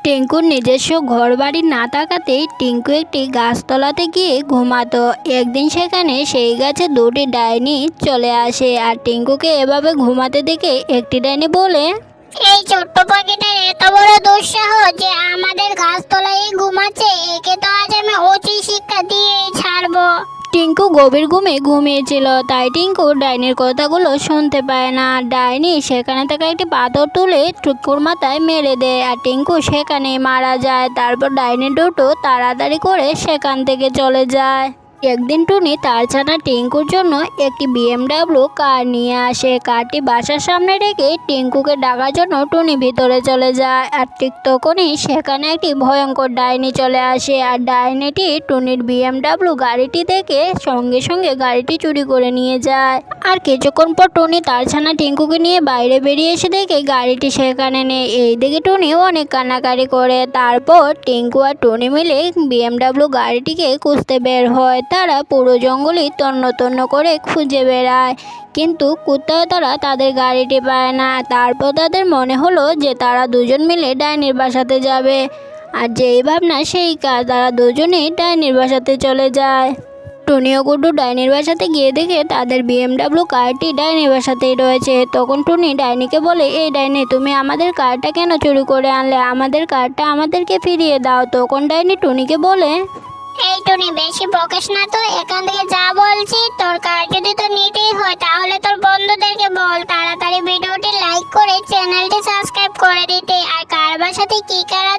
টিঙ্কুর নিজস্ব ঘরবাড়ি না থাকাতেই টিঙ্কু একটি গাছতলাতে গিয়ে ঘুমাতো। একদিন সেখানে সেই গাছে দুটি ডাইনি চলে আসে আর টিঙ্কুকে এভাবে ঘুমাতে দেখে একটি ডাইনি বলে, এই ছোট্ট পাখিটার এত বড় দুঃসাহস যে আমাদের গাছতলায় ঘুমাচ্ছে, একে তো আজ আমি উচিত শিক্ষা দিয়ে ছাড়বো। টিঙ্কু গভীর ঘুমে ঘুমিয়েছিল, তাই টিঙ্কু ডাইনির কথাগুলো শুনতে পায় না। ডাইনি সেখানে থেকে একটি পাথর তুলে টিঙ্কুর মাথায় মেরে দেয় আর টিঙ্কু সেখানেই মারা যায়। তারপর ডাইনি দুটো তাড়াতাড়ি করে সেখান থেকে চলে যায়। একদিন টুনি তার ছানা টিঙ্কুর জন্য একটি BMW কার নিয়ে আসে। কারটি বাসার সামনে রেখে টিঙ্কুকে ডাকার জন্য টুনি ভিতরে চলে যায়। আর ঠিক তখনই সেখানে একটি ভয়ঙ্কর ডাইনি চলে আসে আর ডাইনিটি টুনির BMW গাড়িটি দেখে সঙ্গে সঙ্গে গাড়িটি চুরি করে নিয়ে যায়। আর কিছুক্ষণ পর টুনি তার ছানা টিঙ্কুকে নিয়ে বাইরে বেরিয়ে এসে দেখে গাড়িটি সেখানে নেই। এই দেখে টুনি অনেক কান্নাকাটি করে। তারপর টিঙ্কু আর টুনি মিলে BMW গাড়িটিকে খুঁজতে বের হয়। তারা পুরো জঙ্গলই তন্ন তন্ন করে খুঁজে বেড়ায়, কিন্তু কোথাও তারা তাদের গাড়িটি পায় না। তারপর তাদের মনে হলো যে তারা দুজন মিলে ডাইনির বাসাতে যাবে। আর যেই ভাবনা সেই কাজ, তারা দুজনেই ডাইনির বাসাতে চলে যায়। টুনি ও গুড্ডু ডাইনির বাসাতে গিয়ে দেখে তাদের BMW কারটি ডাইনির বাসাতেই রয়েছে। তখন টুনি ডাইনিকে বলে, এই ডাইনি, তুমি আমাদের কারটা কেন চুরি করে আনলে? আমাদের কারটা আমাদেরকে ফিরিয়ে দাও। তখন ডাইনি টুনিকে বলে, এই টুনি, বেশি বকিস না তো, এখান থেকে যা বলছি। তোর কার যদি তো নিতেই হয় তাহলে তোর বন্ধুদেরকে বল তাড়াতাড়ি ভিডিওটি লাইক করে চ্যানেলটি সাবস্ক্রাইব করে দিতে। আর কার বাসাতে কি কার